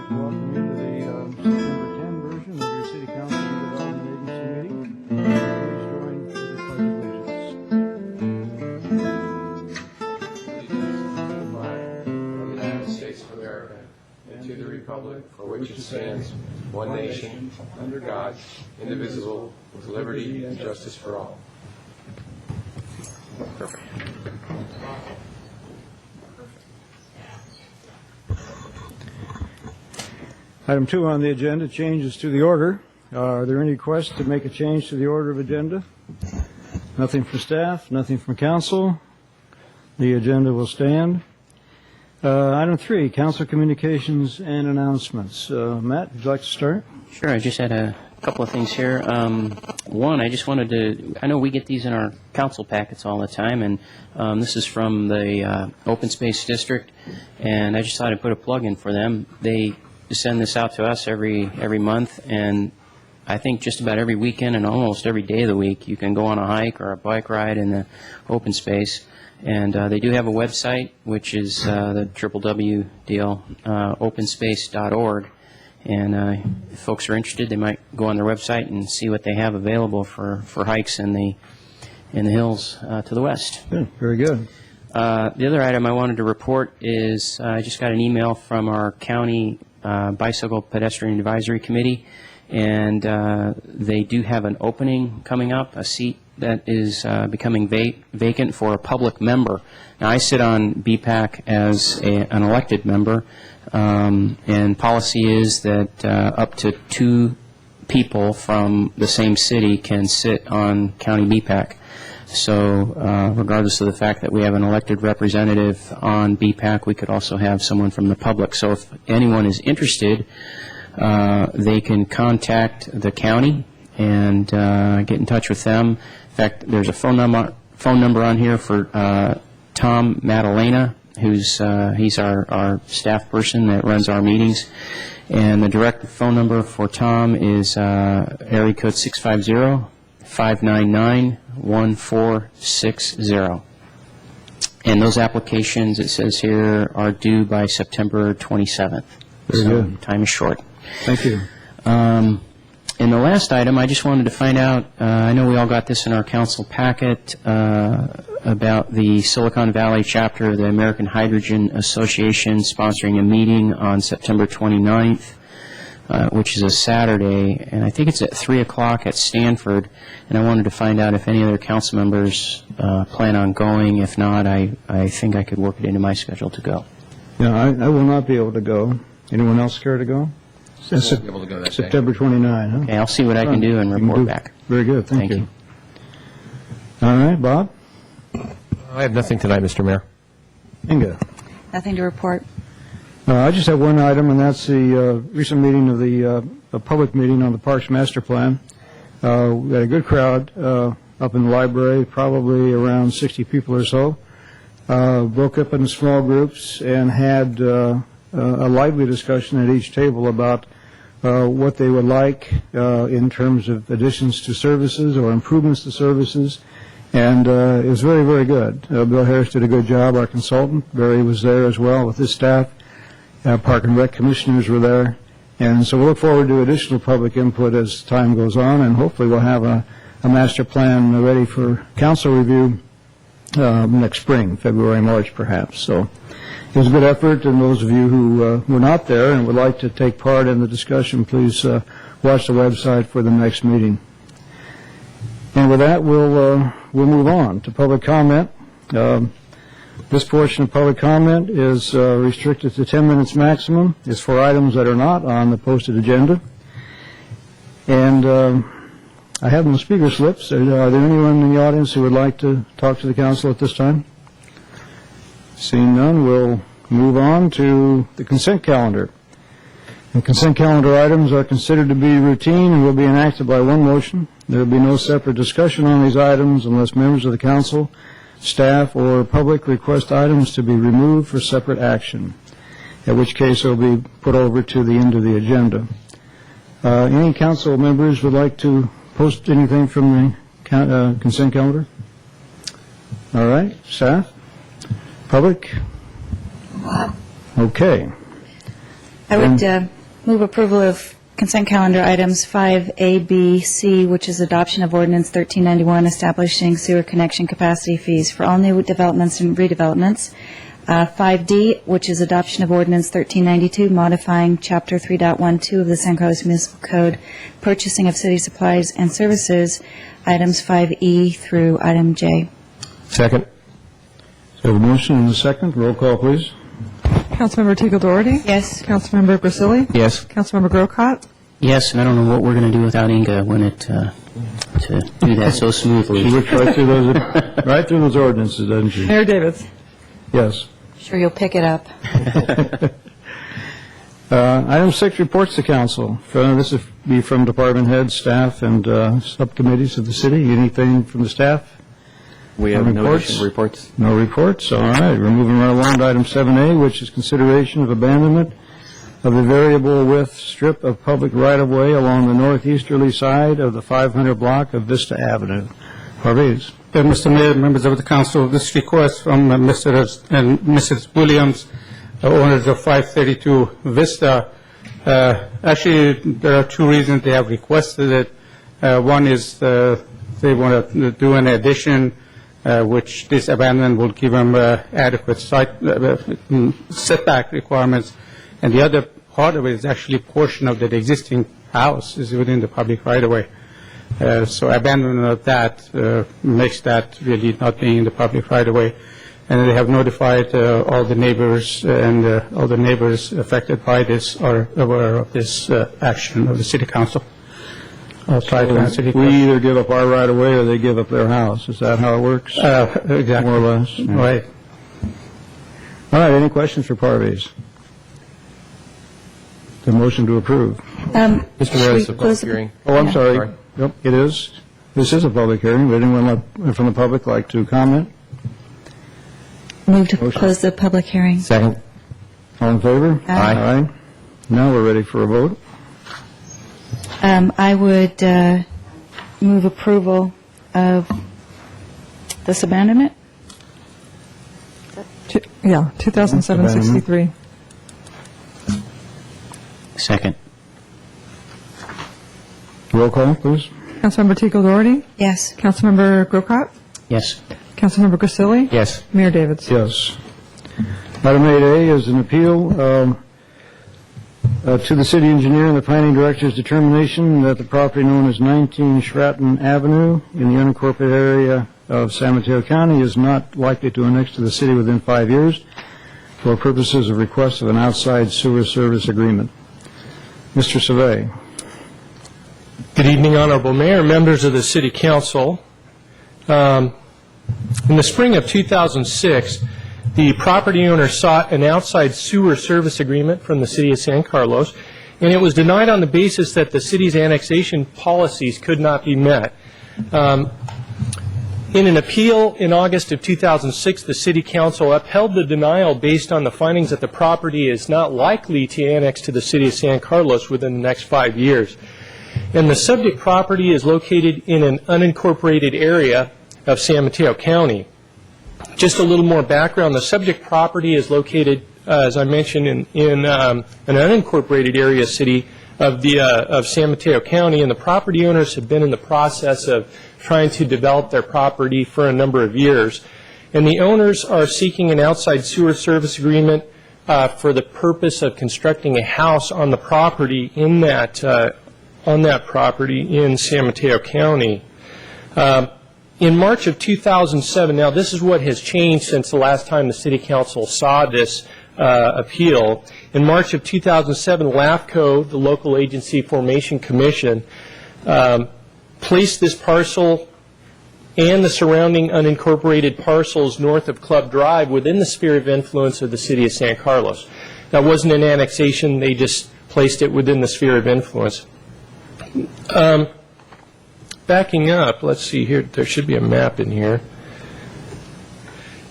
like to welcome you to the September 10 version of your City Council Development Agency meeting. Please join with the Pledge of Allegiance. Of the United States of America, and to the republic for which it stands, one nation, under God, indivisible, with liberty and justice for all. Perfect. Item 2 on the agenda, changes to the order. Are there any requests to make a change to the order of agenda? Nothing from staff, nothing from council. The agenda will stand. Item 3, council communications and announcements. Matt, would you like to start? Sure. I just had a couple of things here. One, I just wanted to, I know we get these in our council packets all the time, and this is from the Open Space District, and I just thought I'd put a plug in for them. They send this out to us every month, and I think just about every weekend and almost every day of the week you can go on a hike or a bike ride in the open space. And they do have a website, which is the www deal, openspace.org. And if folks are interested, they might go on their website and see what they have available for hikes in the hills to the west. Good. Very good. The other item I wanted to report is I just got an email from our county Bicycle Pedestrian Advisory Committee, and they do have an opening coming up, a seat that is becoming vacant for a public member. Now, I sit on BPAC as an elected member, and policy is that up to 2 people from the same city can sit on county BPAC. So regardless of the fact that we have an elected representative on BPAC, we could also have someone from the public. So if anyone is interested, they can contact the county and get in touch with them. In fact, there's a phone number on here for Tom Madalena, who's he's our staff person that runs our meetings. And the direct phone number for Tom is area code 650-599-1460. And those applications, it says here, are due by September 27th. Very good. Time is short. Thank you. And the last item, I just wanted to find out, I know we all got this in our council packet, about the Silicon Valley chapter of the American Hydrogen Association sponsoring a meeting on September 29th, which is a Saturday, and I think it's at 3 o'clock at Stanford, and I wanted to find out if any other council members plan on going. If not, I think I could work it into my schedule to go. Yeah, I will not be able to go. Anyone else care to go? Able to go that day. September 29, huh? Okay, I'll see what I can do and report back. Very good. Thank you. you. All right, Bob? I have nothing tonight, Mr. Mayor. Inga? Nothing to report. I just have one item, and that's the recent meeting of the public meeting on the Parks Master Plan. We had a good crowd up in the library, probably around 60 people or so. Broke up into small groups and had a lively discussion at each table about what they would like in terms of additions to services or improvements to services. And it was very, very good. Bill Harris did a good job, our consultant. Barry was there as well with his staff. Park and Rec commissioners were there. And so we'll look forward to additional public input as time goes on, and hopefully we'll have a master plan ready for council review next spring, February, March perhaps. So it was a good effort, and those of you who were not there and would like to take part in the discussion, please watch the website for the next meeting. And with that, we'll move on to public comment. This portion of public comment is restricted to 10 minutes maximum. It's for items that are not on the posted agenda. And I have no speaker slips. Are there anyone in the audience who would like to talk to the council at this time? Seeing none, we'll move on to the consent calendar. The consent calendar items are considered to be routine and will be enacted by one motion. There will be no separate discussion on these items unless members of the council, staff, or public request items to be removed for separate action, in which case they will be put over to the end of the agenda. Any council members would like to post anything from the consent calendar? All right, staff? Public? Okay. I would move approval of consent calendar items 5A, B, C, which is adoption of ordinance 1391 establishing sewer connection capacity fees for all new developments and redevelopments. 5D, which is adoption of ordinance 1392 modifying Chapter 3.12 of the San Carlos Municipal Code, purchasing of city supplies and services, items 5E through item J. Second. So we have a motion and a second. Roll call, please. Councilmember Teagle Doherty? Yes. Councilmember Grisilli? Yes. Councilmember Grocott? Yes, and I don't know what we're going to do without Inga when to do that so smoothly. She looked right through those ordinances, doesn't she? Mayor Davis? Yes. Sure you'll pick it up. Item 6, reports to council. This will be from department heads, staff, and subcommittees of the city. Anything from the staff? We have no additional reports. No reports? All right. We're moving right along to item 7A, which is consideration of abandonment of the variable width strip of public right-of-way along the northeasterly side of the 500 block of Vista Avenue. Parvez. Mr. Mayor, members of the council, this request from Mr. and Mrs. Williams, owners of 532 Vista. Actually, there are two reasons they have requested it. One is they want to do an addition, which this abandonment will give them adequate setback requirements. And the other part of it is actually a portion of the existing house is within the public right-of-way. So abandonment of that makes that really not being in the public right-of-way. And they have notified all the neighbors, and all the neighbors affected by this are aware of this action of the city council. I'll try to answer the We question. either give up our right-of-way or they give up their house. Is that how it works? Exactly. More or less? Yeah. Right. All right. Any questions for Parvez? The motion to approve. Mr. Mayor, should this we is a public close the- hearing. Oh, I'm Yeah. sorry. Sorry. Yep, it is. This is a public hearing. Would anyone from the public like to comment? Move to Motion. close the public hearing. Second. All in favor? Aye. Aye. Now we're ready for a vote. I would move approval of this abandonment. Yeah, 2007-63. Second. Roll call, please. Councilmember Teagle Doherty? Yes. Councilmember Grocott? Yes. Councilmember Grisilli? Yes. Mayor Davis? Yes. Item 8A is an appeal to the city engineer and the planning director's determination that the property known as 19 Stratton Avenue in the unincorporated area of San Mateo County is not likely to annex to the city within 5 years for purposes of request of an outside sewer service agreement. Mr. Savay. Good evening, Honorable Mayor, members of the City Council. In the spring of 2006, the property owner sought an outside sewer service agreement from the City of San Carlos, and it was denied on the basis that the city's annexation policies could not be met. In an appeal in August of 2006, the City Council upheld the denial based on the findings that the property is not likely to annex to the City of San Carlos within the next 5 years. And the subject property is located in an unincorporated area of San Mateo County. Just a little more background, the subject property is located, as I mentioned, in an unincorporated area city of San Mateo County, and the property owners have been in the process of trying to develop their property for a number of years. And the owners are seeking an outside sewer service agreement for the purpose of constructing a house on the property in that property in San Mateo County. In March of 2007, now this is what has changed since the last time the City Council saw this appeal. In March of 2007, LAFCO, the Local Agency Formation Commission, placed this parcel and the surrounding unincorporated parcels north of Club Drive within the sphere of influence of the City of San Carlos. That wasn't an annexation, they just placed it within the sphere of influence. Backing up, let's see here, there should be a map in here.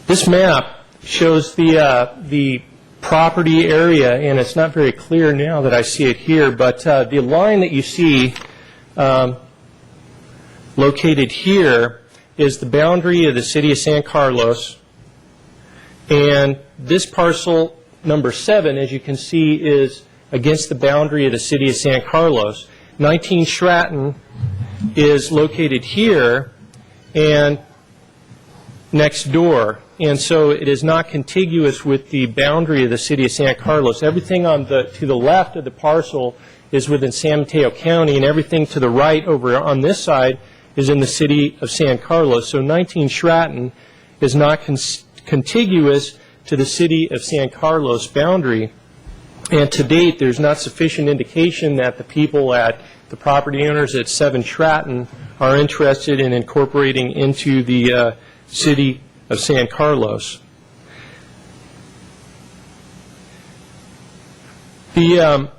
This map shows the property area, and it's not very clear now that I see it here, but the line that you see located here is the boundary of the City of San Carlos, and this parcel number 7, as you can see, is against the boundary of the city of San Carlos. 19 Stratton is located here and next door, and so it is not contiguous with the boundary of the city of San Carlos. Everything to the left of the parcel is within San Mateo County, and everything to the right over on this side is in the city of San Carlos. So 19 Stratton is not contiguous to the city of San Carlos boundary. And to date, there's not sufficient indication that the people at the property owners at 7 Stratton are interested in incorporating into the city of San Carlos. The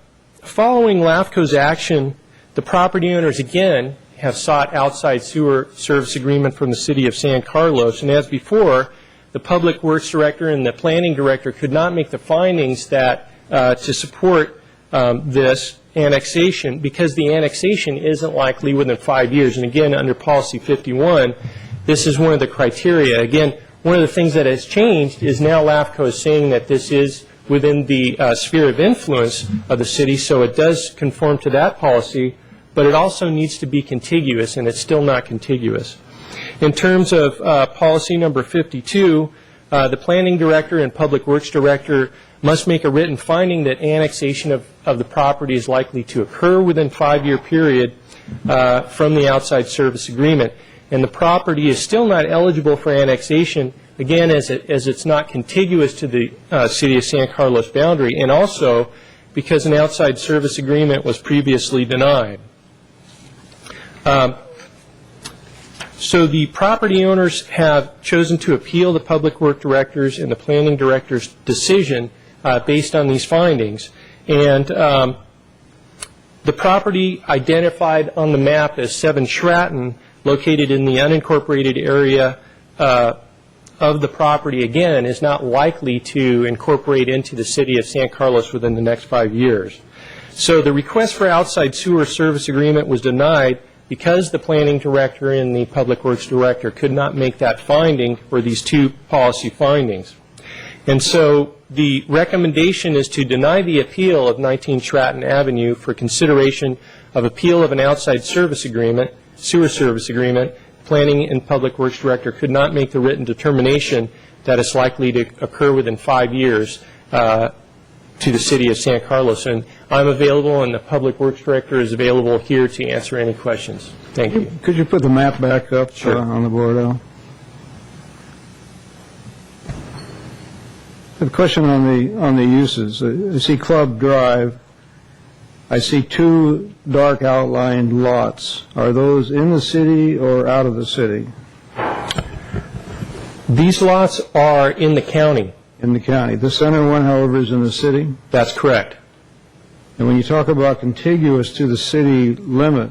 following LAFCO's action, the property owners again have sought outside sewer service agreement from the city of San Carlos, and as before, the Public Works Director and the Planning Director could not make the findings that to support this annexation because the annexation isn't likely within 5 years. And again, under Policy 51, this is one of the criteria. Again, one of the things that has changed is now LAFCO is saying that this is within the sphere of influence of the city, so it does conform to that policy, but it also needs to be contiguous, and it's still not contiguous. In terms of policy number 52, the Planning Director and Public Works Director must make a written finding that annexation of the property is likely to occur within 5-year period from the outside service agreement. And the property is still not eligible for annexation, again, as it's not contiguous to the city of San Carlos boundary, and also because an outside service agreement was previously denied. So the property owners have chosen to appeal the Public Works Director's and the Planning Director's decision based on these findings. And the property identified on the map as 7 Stratton, located in the unincorporated area of the property, again, is not likely to incorporate into the city of San Carlos within the next 5 years. So the request for outside sewer service agreement was denied because the Planning Director and the Public Works Director could not make that finding for these two policy findings. And so the recommendation is to deny the appeal of 19 Stratton Avenue for consideration of appeal of an outside service agreement, sewer service agreement. Planning and Public Works Director could not make the written determination that it's likely to occur within 5 years to the city of San Carlos. And I'm available, and the Public Works Director is available here to answer any questions. Thank you. Could you put the map back up Sure. on the board, Al? The question on the uses. I see Club Drive. I see 2 dark outlined lots. Are those in the city or out of the city? These lots are in the county. In the county. The center one, however, is in the city. That's correct. And when you talk about contiguous to the city limit,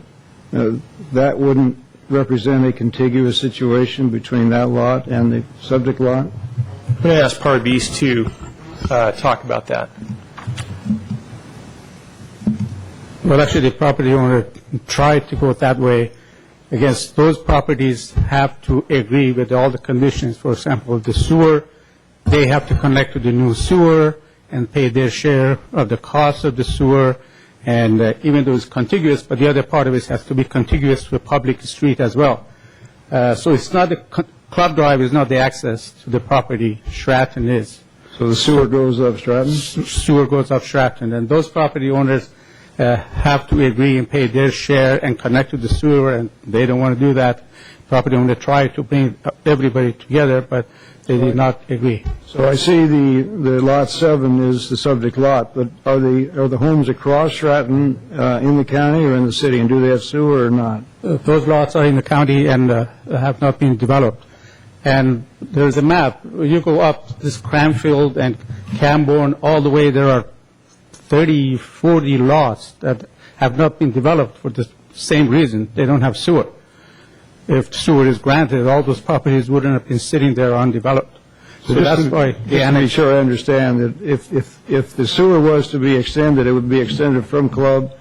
that wouldn't represent a contiguous situation between that lot and the subject lot? I'm going to ask Parviz to talk about that. Well, actually, the property owner tried to go that way. Against those properties have to agree with all the conditions. For example, the sewer, they have to connect to the new sewer and pay their share of the cost of the sewer. And even though it's contiguous, but the other part of it has to be contiguous to a public street as well. So it's not Club Drive is not the access to the property. Stratton is. So the sewer goes up Stratton? Sewer goes up Stratton, and those property owners have to agree and pay their share and connect to the sewer, and they don't want to do that. Property owner tried to bring everybody together, but they did not agree. So I see the lot 7 is the subject lot, but are the homes across Stratton in the county or in the city, and do they have sewer or not? Those lots are in the county and have not been developed. And there's a map. You go up this Cranfield and Camborne all the way, there are 30, 40 lots that have not been developed for the same reason. They don't have sewer. If sewer is granted, all those properties wouldn't have been sitting there undeveloped. So that's why Just to make sure I understand that if the sewer was to be extended, it would be extended from Club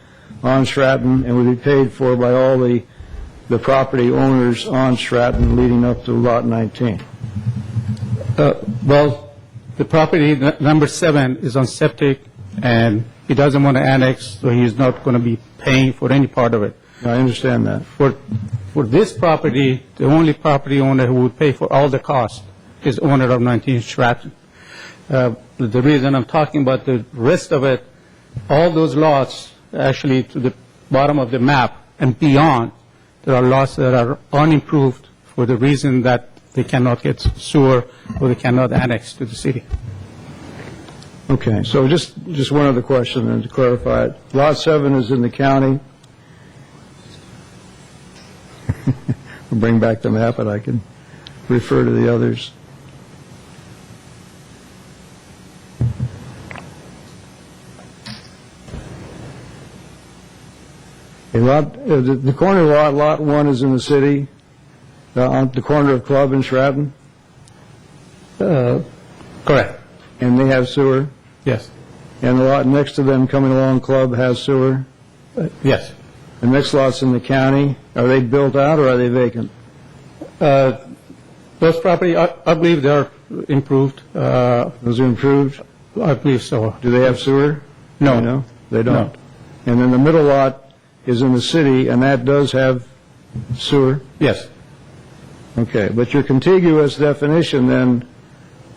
on Stratton and would be paid for by all the property owners on Stratton leading up to Lot 19. Well, the property number 7 is on septic, and He doesn't want to annex, so he's not going to be paying for any part of it. I understand that. For this property, the only property owner who would pay for all the cost is owner of 19 Stratton. The reason I'm talking about the rest of it, all those lots, actually to the bottom of the map and beyond, there are lots that are unimproved for the reason that they cannot get sewer or they cannot annex to the city. Okay, so just one other question, and to clarify it. Lot 7 is in the county. We'll bring back the map, and I can refer to the others. The corner lot, Lot 1 is in the city, on the corner of Club and Stratton, Correct. and they have sewer? Yes. And the lot next to them coming along Club has sewer? Yes. The next lot's in the county. Are they built out or are they vacant? Those property, I believe they're improved. Those are improved? I believe so. Do they have sewer? No. No? They don't? No. And then the middle lot is in the city, and that does have sewer? Yes. Okay, but your contiguous definition then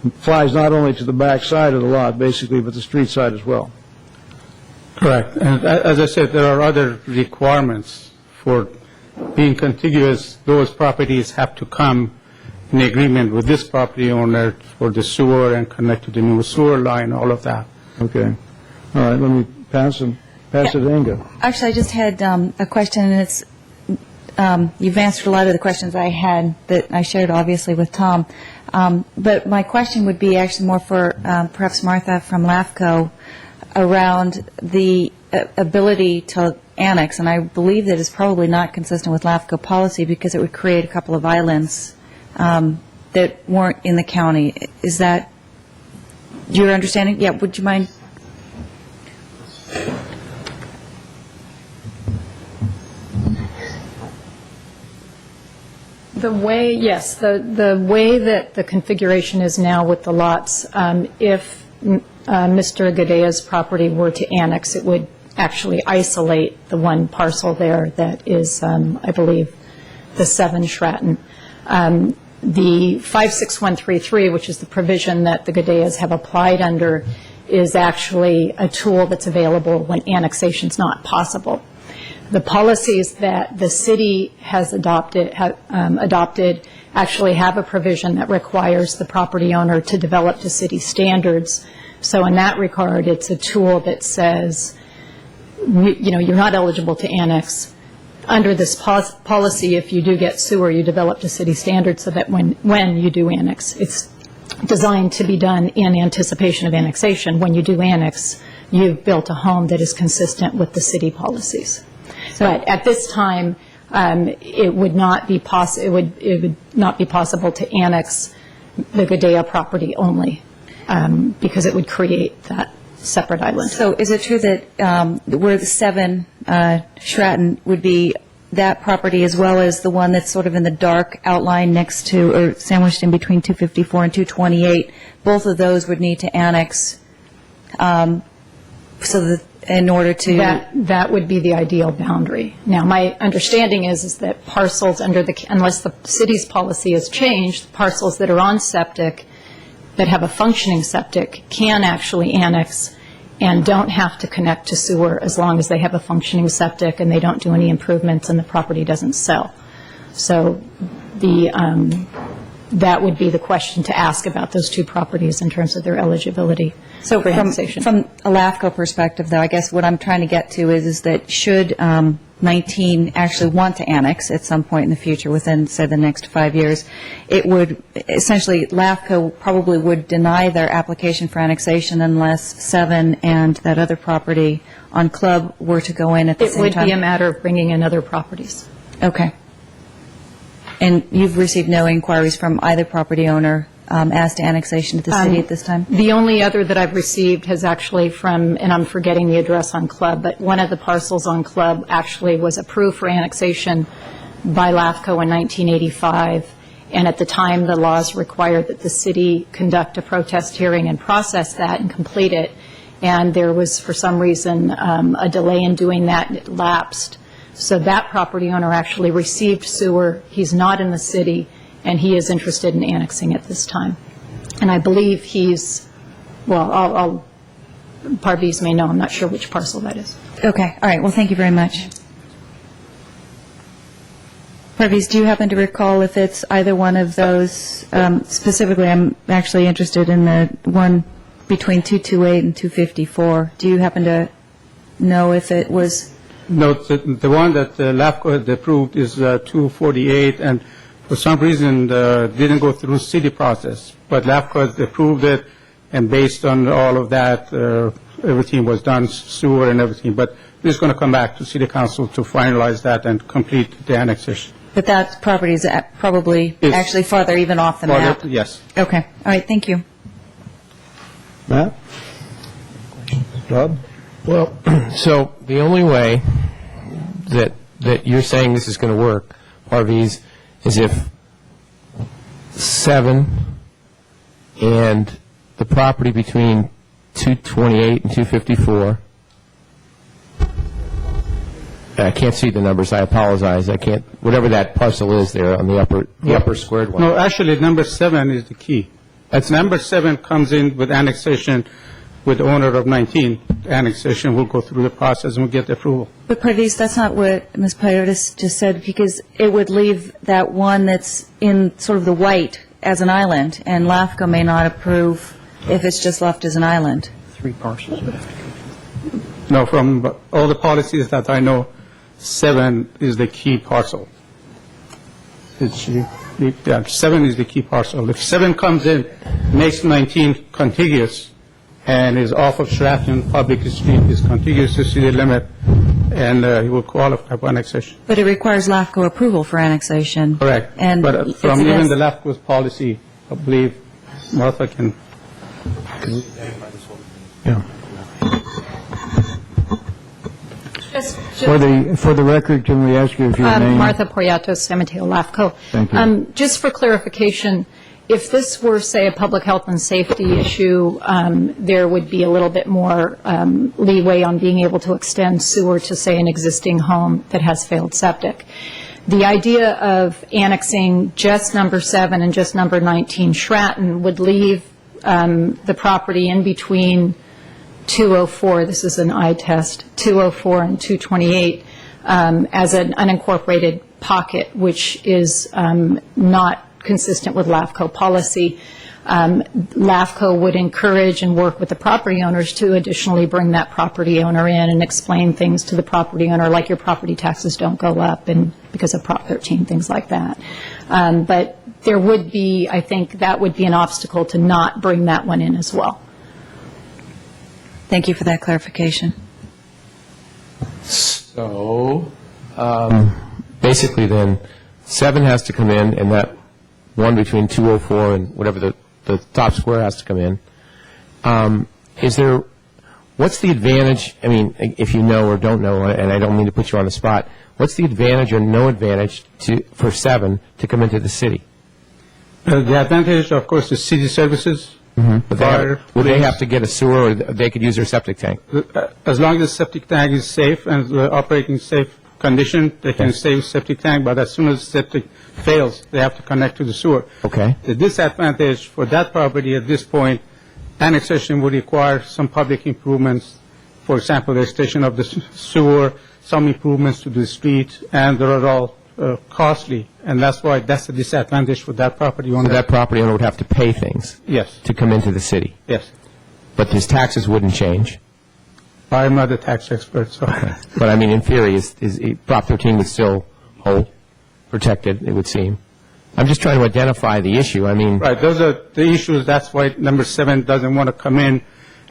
applies not only to the back side of the lot, basically, but the street side as well? Correct. And as I said, there are other requirements for being contiguous. Those properties have to come in agreement with this property owner for the sewer and connect to the new sewer line, all of that. Okay. All right, let me pass it to Inga. Actually, I just had a question, and it's, you've answered a lot of the questions I had that I shared obviously with Tom. But my question would be actually more for perhaps Martha from LAFCO around the ability to annex, and I believe that is probably not consistent with LAFCO policy because it would create a couple of islands that weren't in the county. Is that your understanding? Yeah, would you mind? The way, yes, the way that the configuration is now with the lots, if Mr. Gadea's property were to annex, it would actually isolate the one parcel there that is, I believe, the 7 Stratton. The 56133, which is the provision that the Gadeas have applied under, is actually a tool that's available when annexation is not possible. The policies that the city has adopted actually have a provision that requires the property owner to develop to city standards. So in that regard, it's a tool that says, you're not eligible to annex. Under this policy, if you do get sewer, you develop to city standards so that when you do annex, it's designed to be done in anticipation of annexation. When you do annex, you've built a home that is consistent with the city policies. But at this time, it would not be possible to annex the Gadea property only because it would create that separate island. So is it true that where the 7 Stratton would be that property as well as the one that's sort of in the dark outline next to or sandwiched in between 254 and 228, both of those would need to annex so that in order to... That would be the ideal boundary. Now, my understanding is that parcels unless the city's policy has changed, parcels that are on septic, that have a functioning septic, can actually annex and don't have to connect to sewer as long as they have a functioning septic and they don't do any improvements and the property doesn't sell. So that would be the question to ask about those two properties in terms of their eligibility for annexation. From a LAFCO perspective, though, I guess what I'm trying to get to is that should 19 actually want to annex at some point in the future within, say, the next 5 years, it would essentially, LAFCO probably would deny their application for annexation unless 7 and that other property on Club were to go in at the same time? It would be a matter of bringing in other properties. Okay. And you've received no inquiries from either property owner as to annexation to the city at this time? The only other that I've received has actually from, and I'm forgetting the address on Club, but one of the parcels on Club actually was approved for annexation by LAFCO in 1985, and at the time the laws required that the city conduct a protest hearing and process that and complete it, and there was, for some reason, a delay in doing that, and it lapsed. So that property owner actually received sewer. He's not in the city, and he is interested in annexing at this time. And I believe he's, well, Parviz may know, I'm not sure which parcel that is. Okay, all right, well, thank you very much. Parviz, do you happen to recall if it's either one of those? Specifically, I'm actually interested in the one between 228 and 254. Do you happen to know if it was? No, the one that LAFCO had approved is 248, and for some reason didn't go through city process. But LAFCO had approved it, and based on all of that, everything was done, sewer and everything. But we're just going to come back to city council to finalize that and complete the annexation. But that property is probably It's actually farther even off the map? Yes. Okay, all right, thank you. Matt? Rob? Well, so the only way that you're saying this is going to work, Parviz, is if 7 and the property between 228 and 254, I can't see the numbers, I apologize, I can't, whatever that parcel is there on the upper squared one. No, actually, number 7 is the key. That's number 7 comes in with annexation with owner of 19. Annexation will go through the process and we'll get the approval. But Parviz, that's not what Ms. Piotis just said, because it would leave that one that's in sort of the white as an island, and LAFCO may not approve if it's just left as an island. 3 parcels. No, from all the policies that I know, 7 is the key parcel. Yeah, 7 is the key parcel. If 7 comes in, makes 19 contiguous, and is off of Sheraton public street, is contiguous to city limit, and he will qualify for annexation. But it requires LAFCO approval for annexation. Correct. And But if from it even has- the LAFCO's policy, I believe Martha can. Yeah. Just For the record, can we ask you if your name? Martha Poriatos, San Mateo, LAFCO. Thank you. Just for clarification, if this were, say, a public health and safety issue, there would be a little bit more leeway on being able to extend sewer to, say, an existing home that has failed septic. The idea of annexing just number 7 and just number 19 Sheraton would leave the property in between 204, this is an eye test, 204 and 228 as an unincorporated pocket, which is not consistent with LAFCO policy. LAFCO would encourage and work with the property owners to additionally bring that property owner in and explain things to the property owner, like your property taxes don't go up and because of Prop 13, things like that. But there would be, I think, that would be an obstacle to not bring that one in as well. Thank you for that clarification. So, basically then, 7 has to come in, and that one between 204 and whatever the top square has to come in. What's the advantage, I mean, if you know or don't know, and I don't mean to put you on the spot, what's the advantage or no advantage for 7 to come into the city? The advantage, of course, is city services. But would they have to get a sewer, or they could use their septic tank? As long as the septic tank is safe and operating safe condition, they can stay with septic tank, but as soon as septic fails, they have to connect to the sewer. Okay. The disadvantage for that property at this point, annexation would require some public improvements, for example, the extension of the sewer, some improvements to the street, and they're all costly, and that's why that's the disadvantage for that property owner. So that property owner would have to pay things Yes, to come into the city, yes. but his taxes wouldn't change. I'm not a tax expert, so. But I mean, in theory, Prop 13 would still hold, protected, it would seem. I'm just trying to identify the issue. I mean, Right, those are the issues, that's why number 7 doesn't want to come in,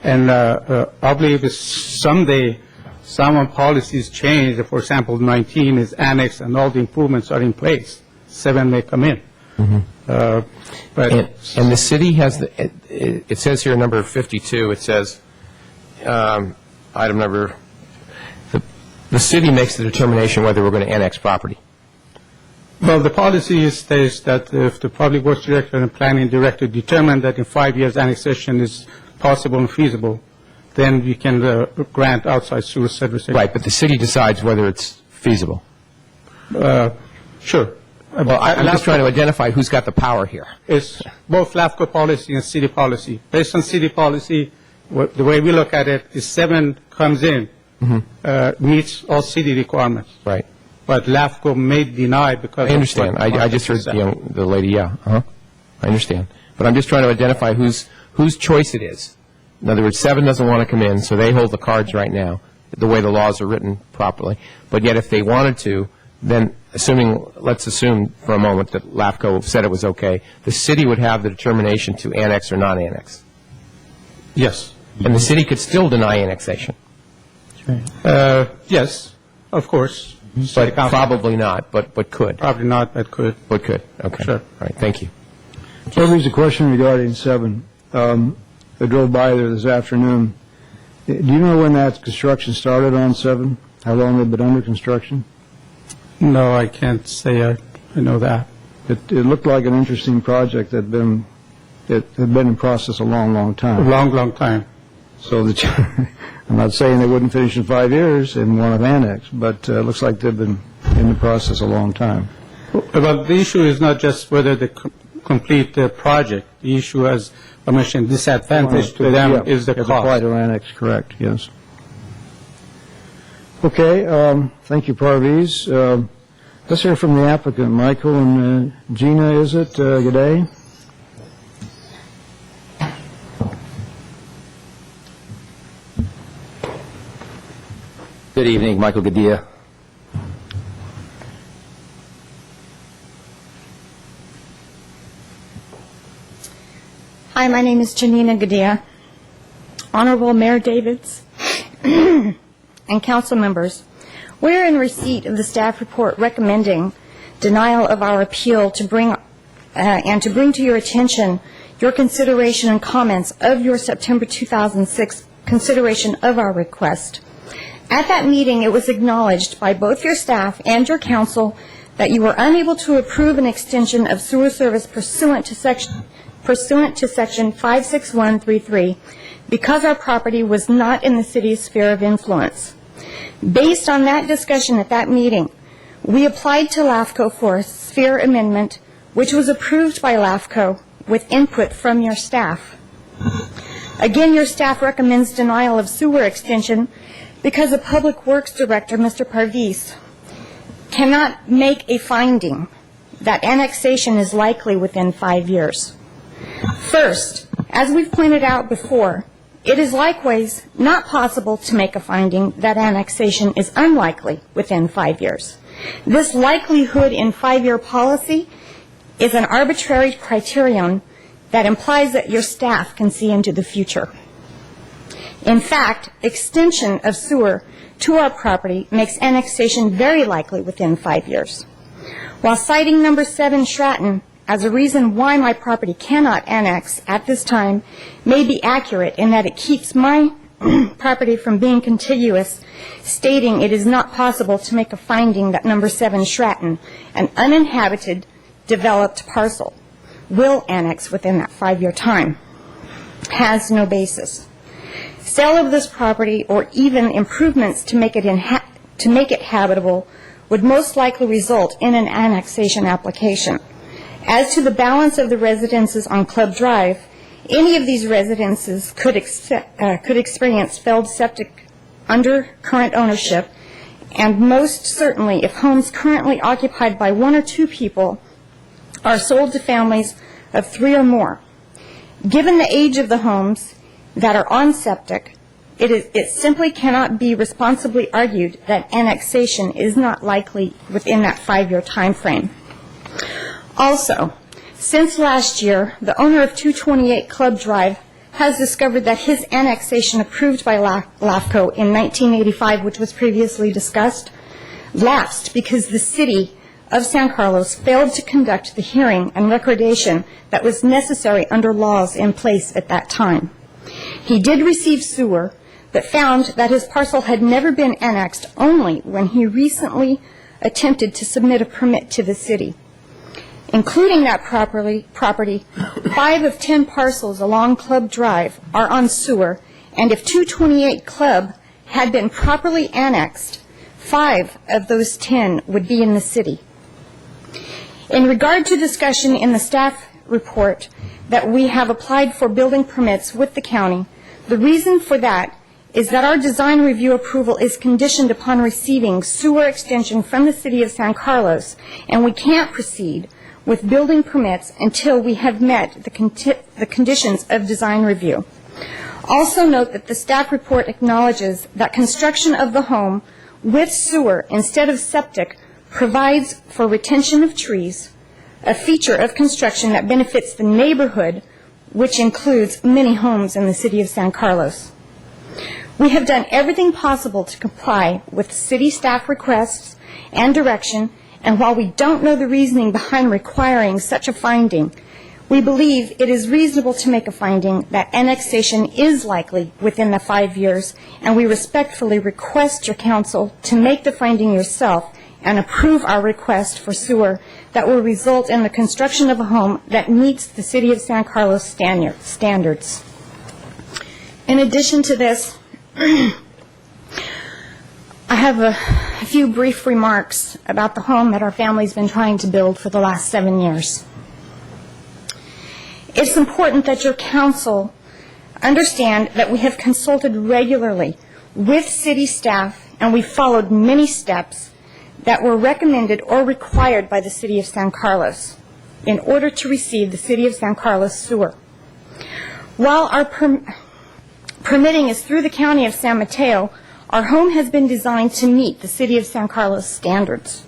and I believe if someday some policies change, for example, 19 is annexed and all the improvements are in place, 7 may come in. But and the city has, it says here, number 52, it says, item number, the city makes the determination whether we're going to annex property. Well, the policy states that if the Public Works Director and Planning Director determine that in 5 years annexation is possible and feasible, then we can grant outside sewer services. Right, but the city decides whether it's feasible. Sure. Well, I'm just trying to identify who's got the power here. It's both LAFCO policy and city policy. Based on city policy, the way we look at it is 7 comes in, meets all city requirements. Right. But LAFCO may deny because I understand. I just heard the lady, yeah. I understand. But I'm just trying to identify whose choice it is. In other words, 7 doesn't want to come in, so they hold the cards right now, the way the laws are written properly. But yet if they wanted to, then let's assume for a moment that LAFCO said it was okay, the city would have the determination to annex or not annex. Yes. And the city could still deny annexation. Yes, of course. But probably not, but could. Probably not, but could. But could, okay. Sure. All right, thank you. So there's a question regarding 7. I drove by there this afternoon. Do you know when that construction started on 7? How long they've been under construction? No, I can't say I know that. It looked like an interesting project that had been in process a long, long A time. long, long time. So I'm not saying they wouldn't finish in 5 years and want to annex, but it looks like they've been in the process a long time. Well, the issue is not just whether they complete the project. The issue, as I mentioned, disadvantage to them is the Apply cost. to annex, correct, yes. Okay, thank you, Parviz. Let's hear from the applicant, Michael and Gina, is it? Good day. Good evening, Michael Gadea. Hi, my name is Janina Gadea. Honorable Mayor Davids and council members, we're in receipt of the staff report recommending denial of our appeal to bring to your attention your consideration and comments of your September 2006 consideration of our request. At that meeting, it was acknowledged by both your staff and your council that you were unable to approve an extension of sewer service pursuant to Section 56133 because our property was not in the city's sphere of influence. Based on that discussion at that meeting, we applied to LAFCO for a sphere amendment, which was approved by LAFCO with input from your staff. Again, your staff recommends denial of sewer extension because the Public Works Director, Mr. Parviz, cannot make a finding that annexation is likely within 5 years. First, as we've pointed out before, it is likewise not possible to make a finding that annexation is unlikely within 5 years. This likelihood in 5-year policy is an arbitrary criterion that implies that your staff can see into the future. In fact, extension of sewer to our property makes annexation very likely within 5 years. While citing number 7 Stratton as a reason why my property cannot annex at this time may be accurate in that it keeps my property from being contiguous, stating it is not possible to make a finding that number 7 Stratton, an uninhabited, developed parcel, will annex within that 5-year time, has no basis. Sale of this property or even improvements to make it habitable would most likely result in an annexation application. As to the balance of the residences on Club Drive, any of these residences could experience failed septic under current ownership, and most certainly if homes currently occupied by 1 or 2 people are sold to families of 3 or more. Given the age of the homes that are on septic, it simply cannot be responsibly argued that annexation is not likely within that 5-year time frame. Also, since last year, the owner of 228 Club Drive has discovered that his annexation approved by LAFCO in 1985, which was previously discussed, lapsed because the city of San Carlos failed to conduct the hearing and recordation that was necessary under laws in place at that time. He did receive sewer, but found that his parcel had never been annexed only when he recently attempted to submit a permit to the city. Including that property, 5 of 10 parcels along Club Drive are on sewer, And if 228 Club had been properly annexed, 5 of those 10 would be in the city. In regard to discussion in the staff report that we have applied for building permits with the county, the reason for that is that our design review approval is conditioned upon receiving sewer extension from the city of San Carlos, and we can't proceed with building permits until we have met the conditions of design review. Also note that the staff report acknowledges that construction of the home with sewer instead of septic provides for retention of trees, a feature of construction that benefits the neighborhood, which includes many homes in the city of San Carlos. We have done everything possible to comply with city staff requests and direction, and while we don't know the reasoning behind requiring such a finding, we believe it is reasonable to make a finding that annexation is likely within the 5 years, and we respectfully request your council to make the finding yourself and approve our request for sewer that will result in the construction of a home that meets the City of San Carlos standards. In addition to this, I have a few brief remarks about the home that our family's been trying to build for the last 7 years. It's important that your council understand that we have consulted regularly with city staff, and we followed many steps that were recommended or required by the City of San Carlos in order to receive the City of San Carlos sewer. While our permitting is through the County of San Mateo, our home has been designed to meet the City of San Carlos standards.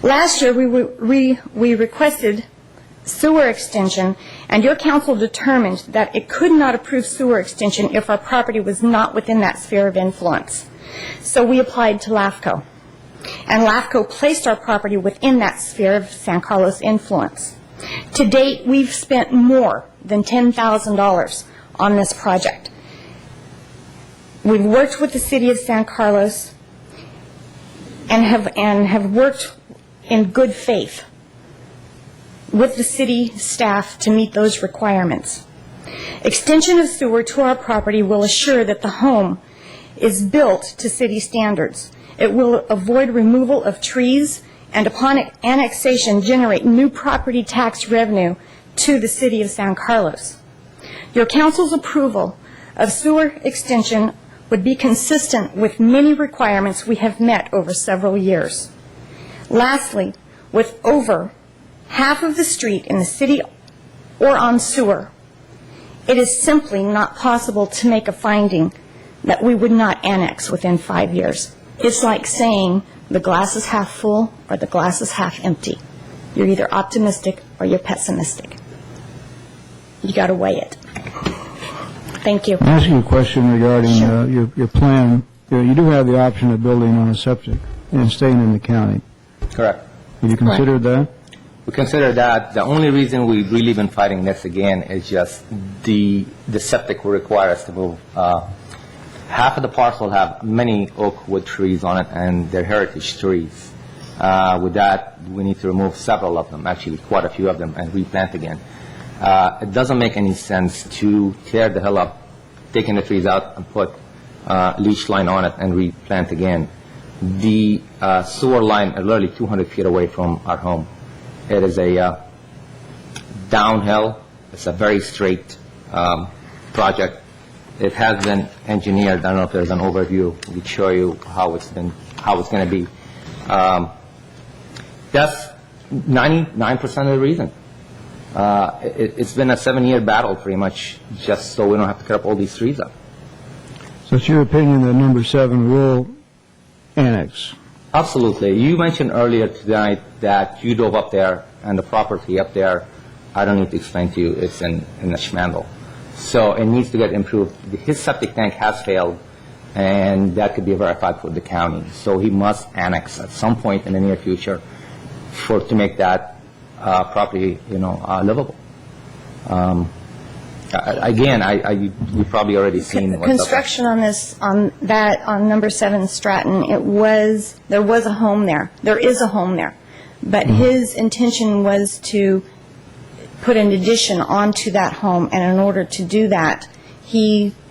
Last year, we requested sewer extension, and your council determined that it could not approve sewer extension if our property was not within that sphere of influence. So we applied to LAFCO, and LAFCO placed our property within that sphere of San Carlos influence. To date, we've spent more than $10,000 on this project. We've worked with the City of San Carlos and have worked in good faith with the city staff to meet those requirements. Extension of sewer to our property will assure that the home is built to city standards. It will avoid removal of trees and upon annexation generate new property tax revenue to the City of San Carlos. Your council's approval of sewer extension would be consistent with many requirements we have met over several years. Lastly, with over half of the street in the city or on sewer, it is simply not possible to make a finding that we would not annex within 5 years. It's like saying the glass is half full or the glass is half empty. You're either optimistic or you're pessimistic. You got to weigh it. Thank you. I'll ask you a question regarding your plan. You do have the option of building on a septic and staying in the county. Correct. Have you considered that? We consider that. The only reason we've really been fighting this again is just the septic will require us to move. Half of the parcel have many oak wood trees on it, and they're heritage trees. With that, we need to remove several of them, actually quite a few of them, and replant again. It doesn't make any sense to tear the hill up, taking the trees out and put leach line on it and replant again. The sewer line is literally 200 feet away from our home. It is a downhill. It's a very straight project. It has been engineered. I don't know if there's an overview. We could show you how it's going to be. That's 99% of the reason. It's been a 7-year battle, pretty much, just so we don't have to cut up all these trees up. So it's your opinion that number 7 will annex? Absolutely. You mentioned earlier tonight that you drove up there, and the property up there, I don't need to explain to you, it's in the schmandel. So it needs to get improved. His septic tank has failed, and that could be verified for the county. So he must annex at some point in the near future to make that property, livable. Again, you've probably already seen what's construction on number 7 Stratton. There was a home there. There is a home there, but his intention was to put an addition onto that home, and in order to do that, he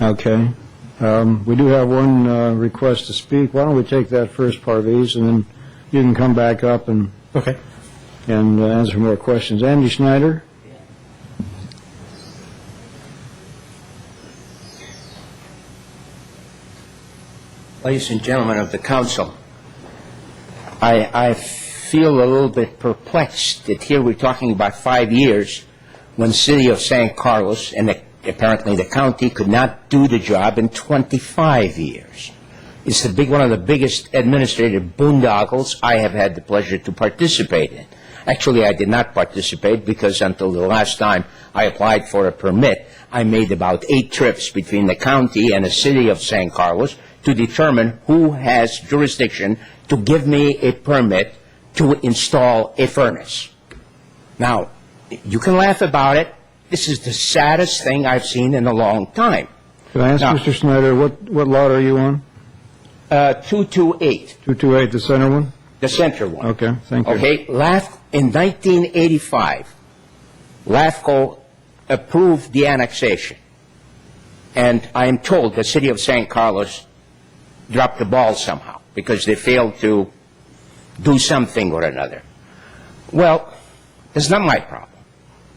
Okay. We do have one request to speak. Why don't we take that first part of these, and then you can come back up and Okay. answer more questions. Andy Schneider? Ladies and gentlemen of the council, I feel a little bit perplexed that here we're talking about 5 years when the city of San Carlos and apparently the county could not do the job in 25 years. It's one of the biggest administrative boondoggles I have had the pleasure to participate in. Actually, I did not participate because until the last time I applied for a permit, I made about 8 trips between the county and the city of San Carlos to determine who has jurisdiction to give me a permit to install a furnace. Now, you can laugh about it. This is the saddest thing I've seen in a long time. Can I ask Now- Mr. Schneider, what lot are you on? 228, 228, the center one? the center one. Okay, thank you. Okay, in 1985, LAFCO approved the annexation. And I am told the city of San Carlos dropped the ball somehow because they failed to do something or another. Well, that's not my problem.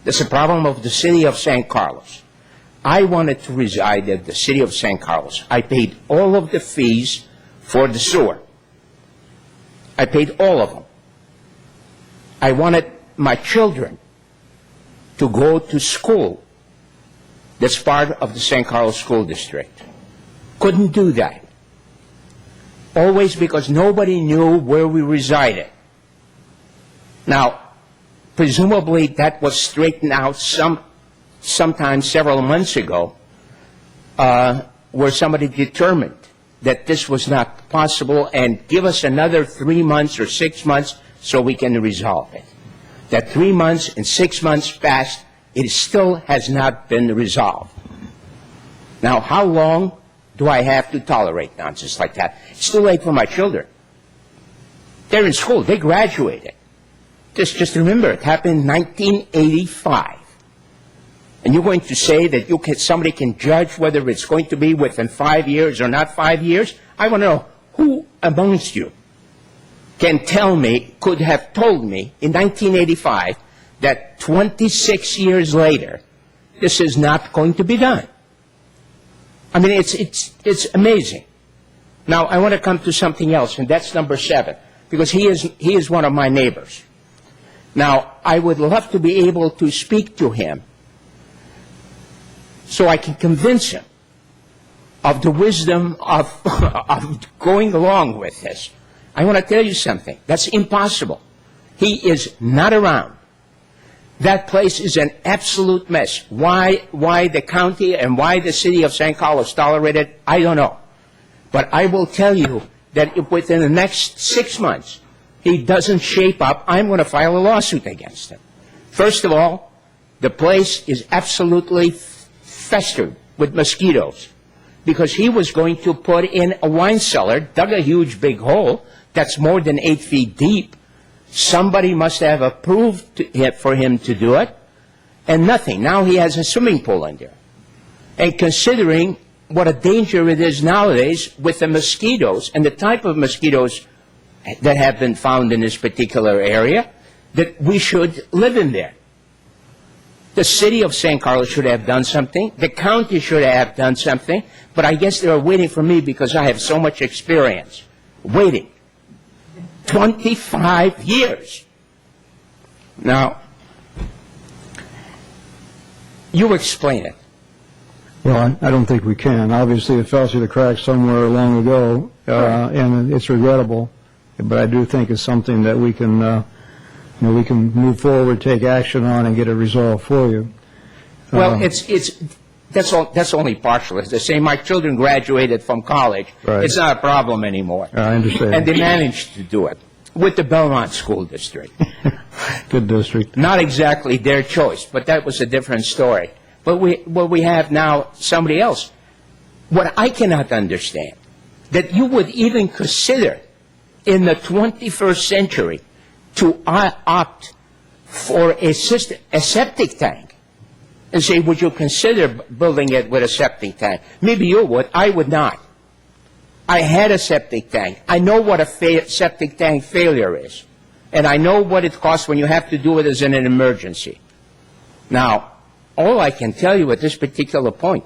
That's a problem of the city of San Carlos. I wanted to reside at the city of San Carlos. I paid all of the fees for the sewer. I paid all of them. I wanted my children to go to school that's part of the San Carlos School District. Couldn't do that. Always because nobody knew where we resided. Now, presumably that was straightened out sometime several months ago, where somebody determined that this was not possible and give us another 3 months or 6 months so we can resolve it. That 3 months and 6 months passed, it still has not been resolved. Now, how long do I have to tolerate nonsense like that? It's too late for my children. They're in school. They graduated. Just remember, it happened in 1985. And you're going to say that somebody can judge whether it's going to be within 5 years or not 5 years? I want to know who amongst you can tell me, could have told me in 1985 that 26 years later, this is not going to be done. I mean, it's amazing. Now, I want to come to something else, and that's number 7, because he is one of my neighbors. Now, I would love to be able to speak to him so I can convince him of the wisdom of going along with this. I want to tell you something. That's impossible. He is not around. That place is an absolute mess. Why the county and why the city of San Carlos tolerated it, I don't know. But I will tell you that if within the next 6 months he doesn't shape up, I'm going to file a lawsuit against him. First of all, the place is absolutely festered with mosquitoes because he was going to put in a wine cellar, dug a huge big hole that's more than 8 feet deep. Somebody must have approved for him to do it, and nothing. Now he has a swimming pool in there. And considering what a danger it is nowadays with the mosquitoes and the type of mosquitoes that have been found in this particular area, that we should live in there. The city of San Carlos should have done something. The county should have done something. But I guess they are waiting for me because I have so much experience. Waiting. 25 years. Now, you explain it. Well, I don't think we can. Obviously, it fell through the cracks somewhere long ago, and it's regrettable. But I do think it's something that we can we can move forward, take action on, and get it resolved for you. Well, that's only partial. As they say, my children graduated from college. Right. It's not a problem anymore. I understand. And they managed to do it with the Belmont School District. Good district. Not exactly their choice, but that was a different story. But we have now somebody else. What I cannot understand, that you would even consider in the 21st century to opt for a septic tank and say, would you consider building it with a septic tank? Maybe you would. I would not. I had a septic tank. I know what a septic tank failure is. And I know what it costs when you have to do it as in an emergency. Now, all I can tell you at this particular point,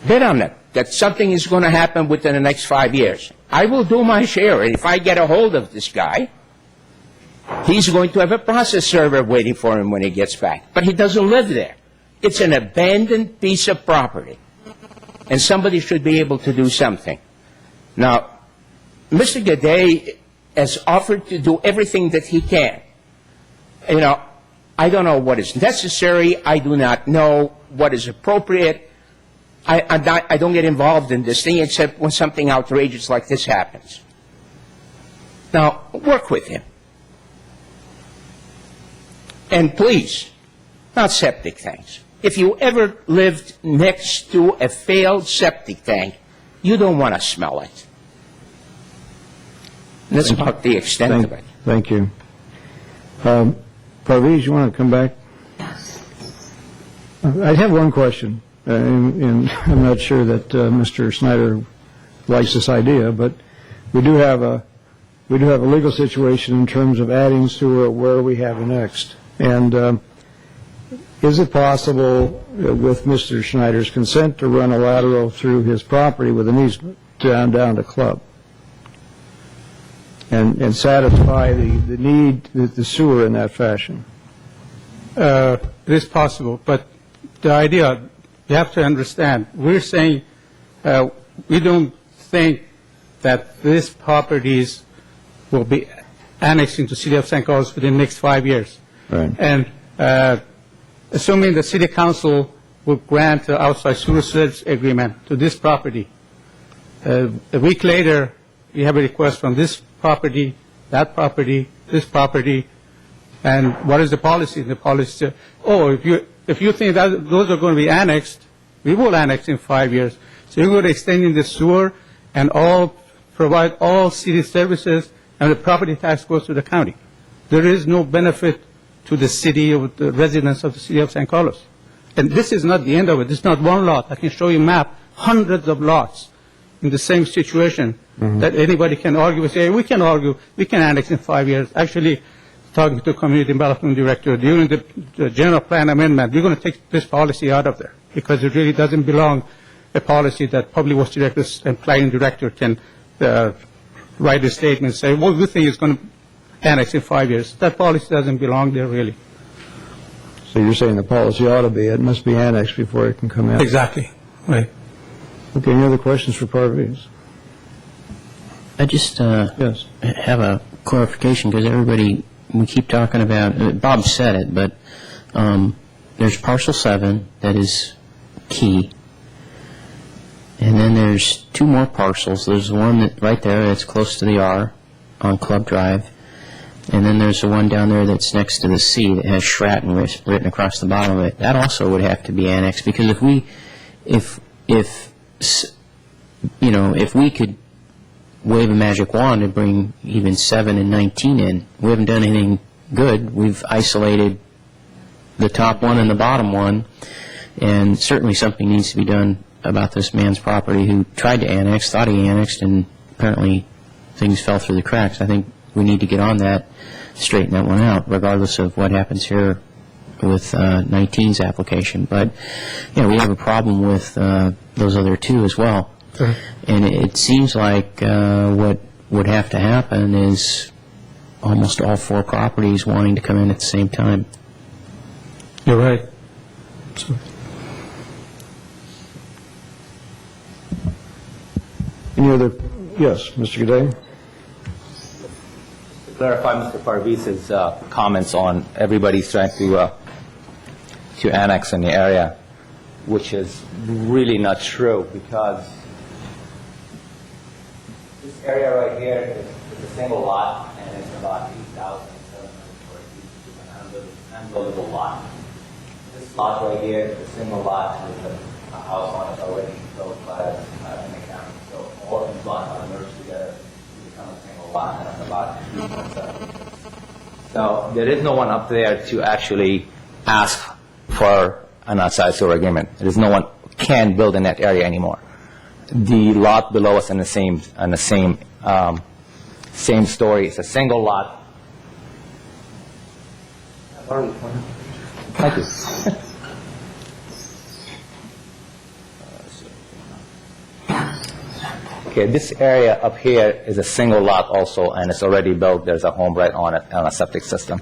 bet on it, that something is going to happen within the next 5 years. I will do my share, and if I get a hold of this guy, he's going to have a process server waiting for him when he gets back. But he doesn't live there. It's an abandoned piece of property, and somebody should be able to do something. Now, Mr. Gaudet has offered to do everything that he can. You know, I don't know what is necessary. I do not know what is appropriate. I don't get involved in this thing except when something outrageous like this happens. Now, work with him. And please, not septic tanks. If you ever lived next to a failed septic tank, you don't want to smell it. That's about the extent of it. Thank you. Parviz, you want to come back? Yes. I have one question, and I'm not sure that Mr. Snyder likes this idea, but we do have a legal situation in terms of adding sewer where we have annexed. And is it possible, with Mr. Schneider's consent, to run a lateral through his property with an easement down to Club and satisfy the need, the sewer in that fashion? It is possible, but the idea, you have to understand, we're saying we don't think that these properties will be annexed into City of St. Carlos within the next 5 years. Right. And assuming the City Council will grant the outside sewer service agreement to this property, a week later, we have a request from this property, that property, this property, and what is the policy? The policy, if you think that those are going to be annexed, we will annex in 5 years. So you're going to extend in the sewer and provide all city services, and the property tax goes to the county. There is no benefit to the city or the residents of the City of San Carlos. And this is not the end of it. This is not one lot. I can show you a map, hundreds of lots in the same situation that anybody can argue and say, we can argue, we can annex in 5 years. Actually, talking to Community Development Director, during the general plan amendment, we're going to take this policy out of there because it really doesn't belong a policy that Public Works Directors and Planning Director can write a statement and say, well, we think it's going to annex in 5 years. That policy doesn't belong there, really. So you're saying the policy ought to be, it must be annexed before it can come out? Exactly. Right. Okay, any other questions for Parviz? I just Yes. have a clarification because we keep talking about, Bob said it, but there's parcel 7 that is key. And then there's 2 more parcels. There's one that right there that's close to the R on Club Drive. And then there's the one down there that's next to the C that has Stratton written across the bottom of it. That also would have to be annexed because if we could wave a magic wand and bring even 7 and 19 in, we haven't done anything good. We've isolated the top one and the bottom one, and certainly something needs to be done about this man's property who tried to annex, thought he annexed, and apparently things fell through the cracks. I think we need to get on that, straighten that one out, regardless of what happens here with 19's application. But, we have a problem with those other 2 as well. Sure. And it seems like what would have to happen is almost all 4 properties wanting to come in at the same time. You're right. Any other? Yes, Mr. Gaudet? To clarify Mr. Parviz's comments on everybody's trying to annex in the area, which is really not true because this area right here is a single lot and it's about 8,700 square feet. It's an unbuildable lot. This lot right here is a single lot with a house on it already built by an account. So all these lots are merged together to become a single lot and it's about 3.7. So there is no one up there to actually ask for an outside sewer agreement. There's no one can build in that area anymore. The lot below us in the same same story. It's a single lot. Thank you. Okay, this area up here is a single lot also, and it's already built. There's a home right on it, on a septic system.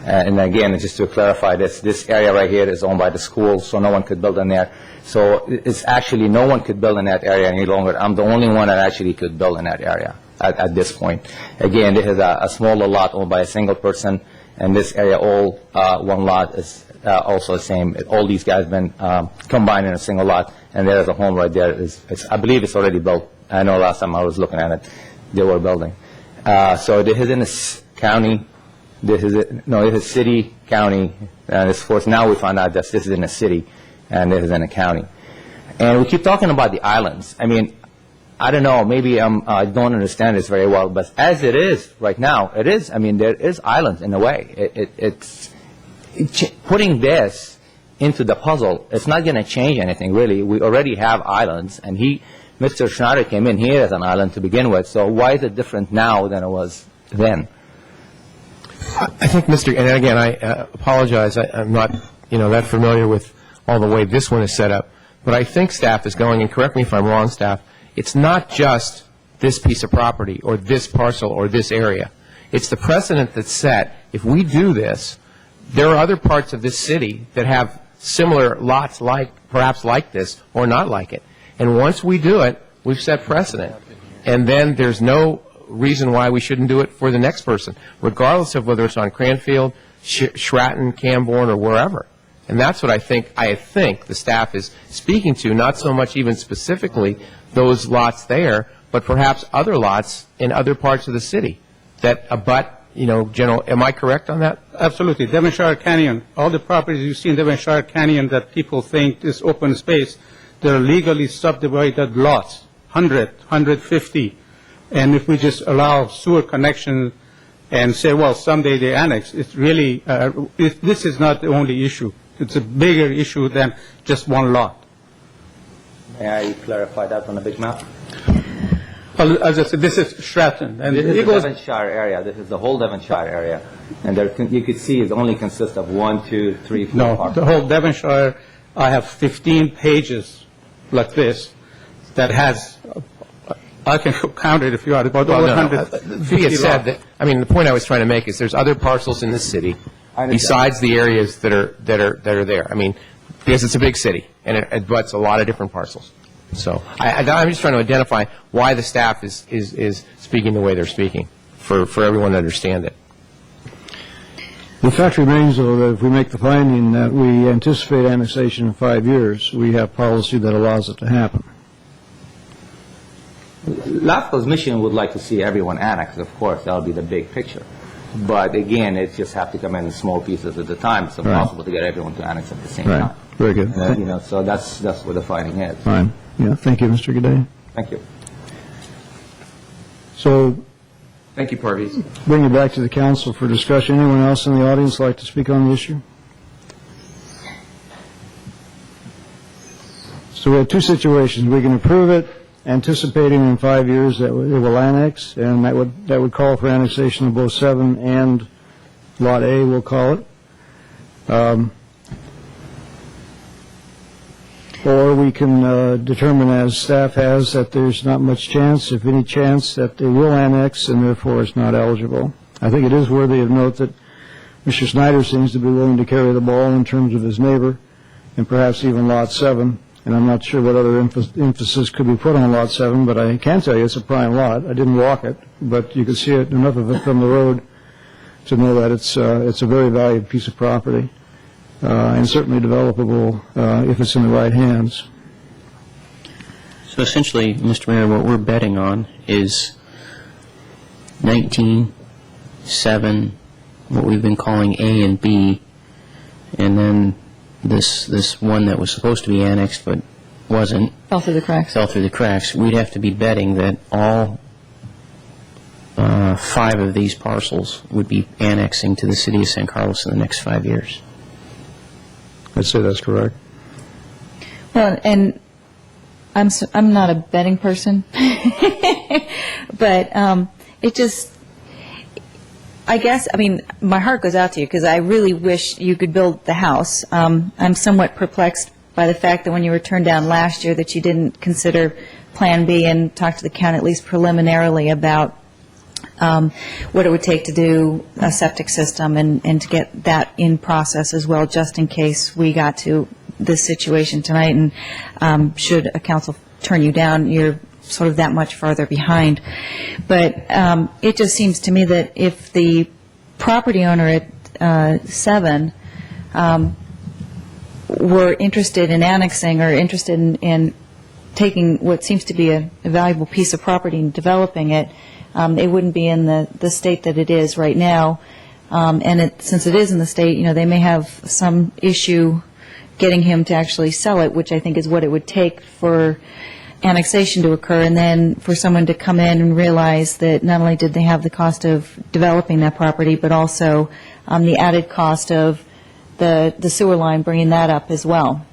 And again, just to clarify this area right here is owned by the school, so no one could build in there. So it's actually, no one could build in that area any longer. I'm the only one that actually could build in that area at this point. Again, this is a smaller lot owned by a single person, and this area, all one lot, is also the same. All these guys been combined in a single lot, and there's a home right there. I believe it's already built. I know last time I was looking at it, they were building. So this is in the county. This is city, county, and of course now we find out that this is in a city and this is in a county. And we keep talking about the islands. I mean, I don't know, maybe I don't understand this very well, but as it is right now, it is, I mean, there is islands in a way. Putting this into the puzzle, it's not going to change anything really. We already have islands, and Mr. Schneider came in here as an island to begin with, so why is it different now than it was then? I think, and again, I apologize, I'm not, that familiar with all the way this one is set up, but I think staff is going, and correct me if I'm wrong, staff, it's not just this piece of property or this parcel or this area. It's the precedent that's set. If we do this, there are other parts of this city that have similar lots perhaps like this or not like it. And once we do it, we've set precedent. And then there's no reason why we shouldn't do it for the next person, regardless of whether it's on Cranfield, Stratton, Camborne, or wherever. And that's what I think the staff is speaking to, not so much even specifically those lots there, but perhaps other lots in other parts of the city that abut, General, am I correct on that? Absolutely. Devonshire Canyon, all the properties you see in Devonshire Canyon that people think is open space, they're legally subdivided lots, 100, 150. And if we just allow sewer connection and say, well, someday they annex, it's really, this is not the only issue. It's a bigger issue than just one lot. May I clarify that on the big map? Well, as I said, this is Stratton. And this is the Devonshire area. This is the whole Devonshire area. And there, you could see it only consists of 1, 2, 3, 4 No, parts. the whole Devonshire, I have 15 pages like this that has, I can count it if you want, about over 150 Be it said lots. that, the point I was trying to make is there's other parcels in the city besides the areas that are there. Because it's a big city, and it abuts a lot of different parcels. So I'm just trying to identify why the staff is speaking the way they're speaking, for everyone to understand it. The fact remains, though, that if we make the finding that we anticipate annexation in 5 years, we have policy that allows it to happen. LAFCO's mission would like to see everyone annexed, of course. That would be the big picture. But again, it just have to come in small pieces at a time. It's impossible to get everyone to annex at the same time. Very good. So that's what the finding is. Fine. Yeah, thank you, Mr. Goudet. Thank you. So, Thank you, Parviz. bring it back to the council for discussion. Anyone else in the audience like to speak on the issue? So we have two situations. We can approve it, anticipating in 5 years that it will annex, and that would call for annexation of both 7 and Lot A, we'll call it. Or we can determine, as staff has, that there's not much chance, if any chance, that they will annex, and therefore it's not eligible. I think it is worthy of note that Mr. Snyder seems to be willing to carry the ball in terms of his neighbor, and perhaps even Lot 7. And I'm not sure what other emphasis could be put on Lot 7, but I can tell you it's a prime lot. I didn't walk it, but you can see it, enough of it from the road to know that it's a very valued piece of property, and certainly developable if it's in the right hands. So essentially, Mr. Mayor, what we're betting on is 19, 7, what we've been calling A and B, and then this one that was supposed to be annexed but wasn't. Fell through the cracks. Fell through the cracks. We'd have to be betting that all 5 of these parcels would be annexing to the city of San Carlos in the next 5 years. I'd say that's correct. Well, and I'm not a betting person, but it just, I guess, I mean, my heart goes out to you because I really wish you could build the house. I'm somewhat perplexed by the fact that when you were turned down last year that you didn't consider Plan B and talk to the county at least preliminarily about what it would take to do a septic system and to get that in process as well, just in case we got to this situation tonight. And should a council turn you down, you're sort of that much farther behind. But it just seems to me that if the property owner at 7 were interested in annexing or interested in taking what seems to be a valuable piece of property and developing it, it wouldn't be in the state that it is right now. And since it is in the state, they may have some issue getting him to actually sell it, which I think is what it would take for annexation to occur, and then for someone to come in and realize that not only did they have the cost of developing that property, but also the added cost of the sewer line, bringing that up as well.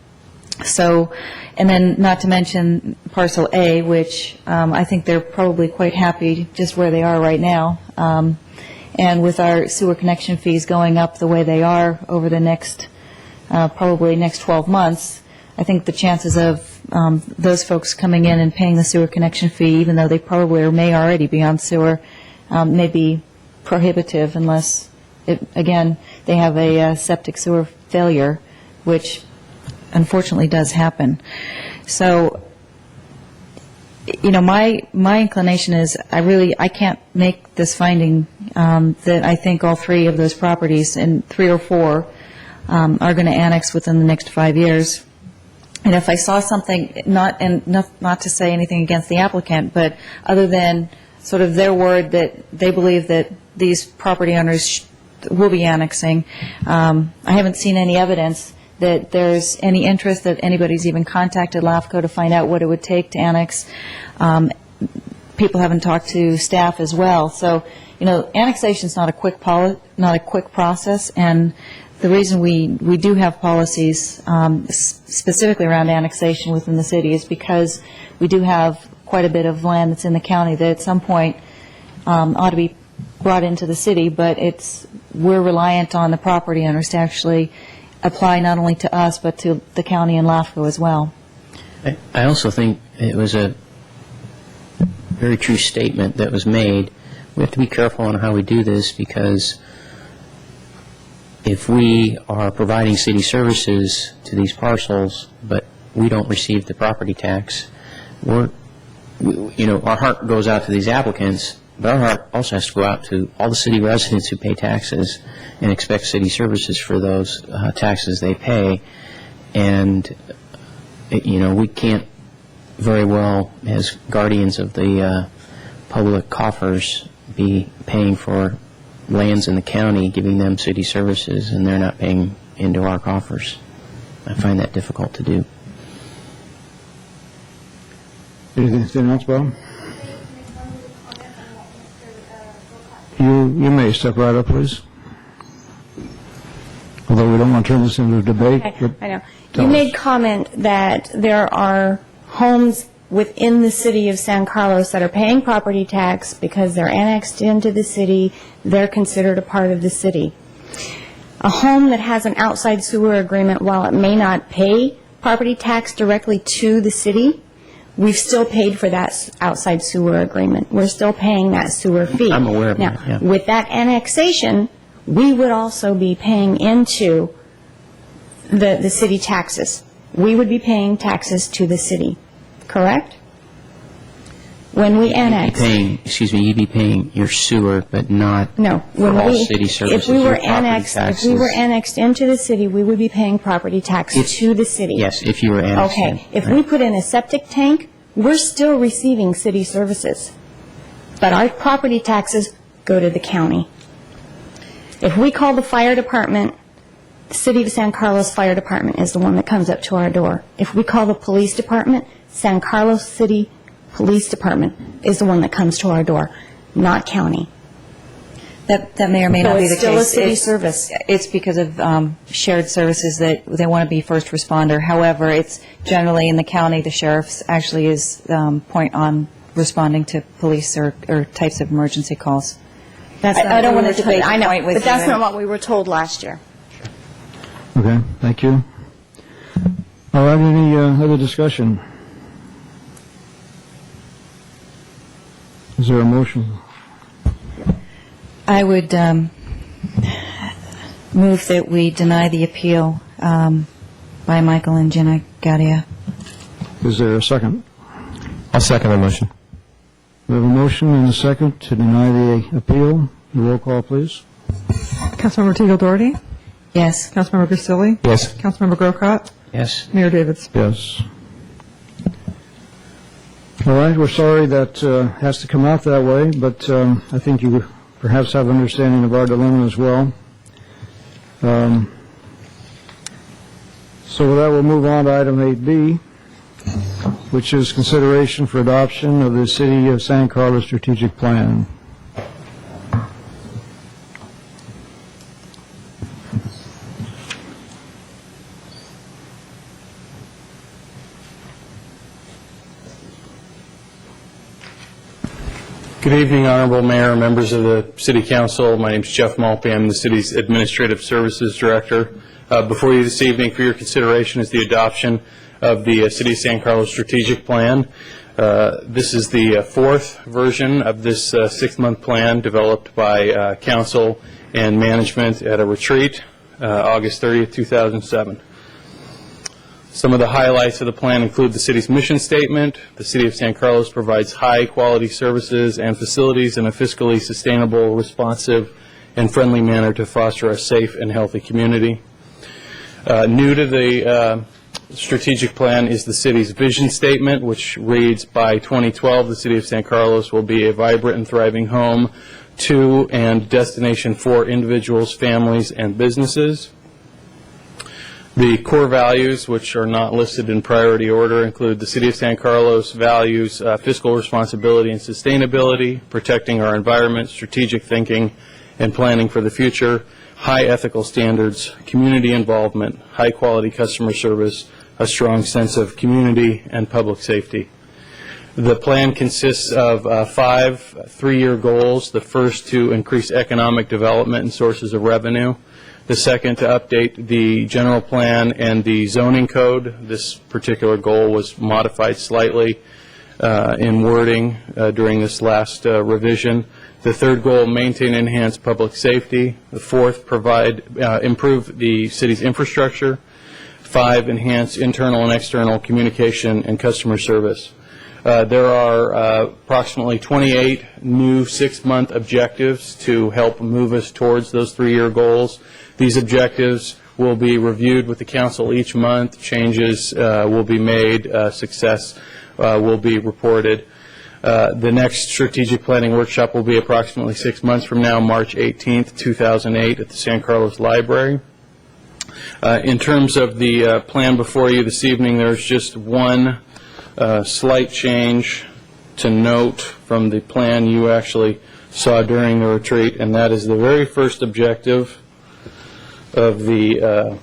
So, and then not to mention parcel A, which I think they're probably quite happy just where they are right now. And with our sewer connection fees going up the way they are over the next, probably next 12 months, I think the chances of those folks coming in and paying the sewer connection fee, even though they probably or may already be on sewer, may be prohibitive unless, again, they have a septic sewer failure, which unfortunately does happen. So, my inclination is I can't make this finding that I think all 3 of those properties, and 3 or 4, are going to annex within the next 5 years. And if I saw something, not to say anything against the applicant, but other than sort of their word that they believe that these property owners will be annexing, I haven't seen any evidence that there's any interest, that anybody's even contacted LAFCO to find out what it would take to annex. People haven't talked to staff as well. So, annexation is not a quick process, and the reason we do have policies specifically around annexation within the city is because we do have quite a bit of land that's in the county that at some point ought to be brought into the city, but we're reliant on the property owners to actually apply not only to us but to the county and LAFCO as well. I also think it was a very true statement that was made. We have to be careful on how we do this, because if we are providing city services to these parcels, but we don't receive the property tax, our heart goes out to these applicants, but our heart also has to go out to all the city residents who pay taxes and expect city services for those taxes they pay. And, we can't very well, as guardians of the public coffers, be paying for lands in the county, giving them city services, and they're not paying into our coffers. I find that difficult to do. Anything else, Bob? You may step right up, please. Although we don't want to turn this into a debate. Okay, I know. You made comment that there are homes within the city of San Carlos that are paying property tax because they're annexed into the city, they're considered a part of the city. A home that has an outside sewer agreement, while it may not pay property tax directly to the city, we've still paid for that outside sewer agreement. We're still paying that sewer fee. I'm aware of now, that, yeah. With that annexation, we would also be paying into the city taxes. We would be paying taxes to the city, correct? When we annex. You'd be paying your sewer, but not No, for all city services. if we were your property annexed into the city, we would be paying property tax to the city. Yes, if you were annexed. Okay, if we put in a septic tank, we're still receiving city services, but our property taxes go to the county. If we call the fire department, the City of San Carlos Fire Department is the one that comes up to our door. If we call the police department, San Carlos City Police Department is the one that comes to our door, not county. That may or may not So be it's the still a case. city It's- service. It's because of shared services that they want to be first responder. However, it's generally in the county, the sheriff's actually is point on responding to police or types of emergency calls. That's I not don't what want we to were debate told. the I know, point with but that's you. not what we were told last year. Okay, thank you. All right, any other discussion? Is there a motion? I would move that we deny the appeal by Michael and Jenna Gaudia. Is there a second? I'll second the motion. We have a motion and a second to deny the appeal. Roll call, please. Councilmember Teagle Doherty? Yes. Councilmember Grisilli? Yes. Councilmember Grocott? Yes. Mayor Davis? Yes. All right, we're sorry that has to come out that way, but I think you perhaps have understanding of our dilemma as well. So with that, we'll move on to item 8B, which is consideration for adoption of the City of San Carlos Strategic Plan. Good evening, Honorable Mayor, members of the City Council. My name is Jeff Malpe. I'm the city's Administrative Services Director. Before you this evening for your consideration is the adoption of the City of San Carlos Strategic Plan. This is the fourth version of this six-month plan developed by Council and management at a retreat, August 30th, 2007. Some of the highlights of the plan include the city's mission statement. The City of San Carlos provides high-quality services and facilities in a fiscally sustainable, responsive, and friendly manner to foster a safe and healthy community. New to the strategic plan is the city's vision statement, which reads, by 2012, the City of San Carlos will be a vibrant and thriving home to and destination for individuals, families, and businesses. The core values, which are not listed in priority order, include the City of San Carlos values fiscal responsibility and sustainability, protecting our environment, strategic thinking, and planning for the future, high ethical standards, community involvement, high-quality customer service, a strong sense of community, and public safety. The plan consists of 5 three-year goals. The first, to increase economic development and sources of revenue. The second, to update the general plan and the zoning code. This particular goal was modified slightly in wording during this last revision. The third goal, maintain and enhance public safety. The fourth, improve the city's infrastructure. 5, enhance internal and external communication and customer service. There are approximately 28 new 6-month objectives to help move us towards those 3-year goals. These objectives will be reviewed with the council each month. Changes will be made. Success will be reported. The next strategic planning workshop will be approximately 6 months from now, March 18th, 2008, at the San Carlos Library. In terms of the plan before you this evening, there's just one slight change to note from the plan you actually saw during the retreat, and that is the very first objective of the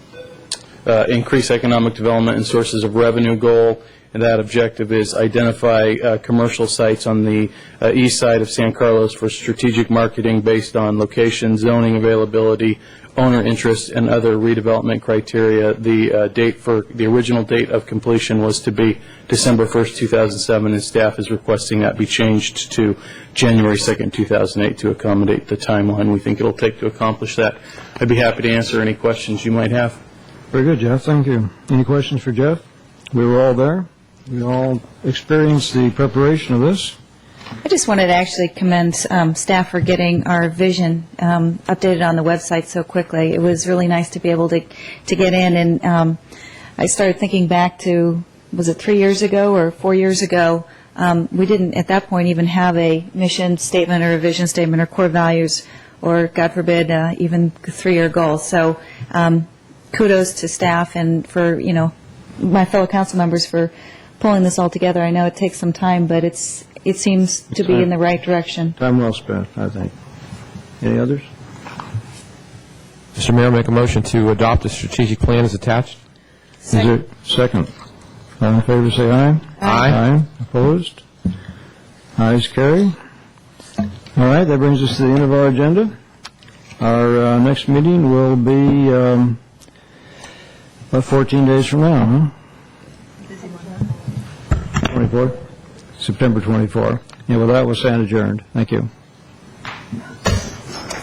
increase economic development and sources of revenue goal. And that objective is identify commercial sites on the east side of San Carlos for strategic marketing based on location, zoning availability, owner interest, and other redevelopment criteria. The original date of completion was to be December 1st, 2007, and staff is requesting that be changed to January 2nd, 2008 to accommodate the timeline we think it'll take to accomplish that. I'd be happy to answer any questions you might have. Very good, Jeff. Thank you. Any questions for Jeff? We were all there. We all experienced the preparation of this. I just wanted to actually commend staff for getting our vision updated on the website so quickly. It was really nice to be able to get in, and I started thinking back to, was it 3 years ago or 4 years ago? We didn't, at that point, even have a mission statement or a vision statement or core values or, God forbid, even 3-year goals. So kudos to staff and for, my fellow council members for pulling this all together. I know it takes some time, but it seems to be in the right direction. Time well spent, I think. Any others? Mr. Mayor, make a motion to adopt the strategic plan as attached. Is there second? All in favor, say aye. Aye. Opposed? Ayes carry. All right, that brings us to the end of our agenda. Our next meeting will be about 14 days from now, huh? 24? September 24. Yeah, well, that was stand adjourned. Thank you.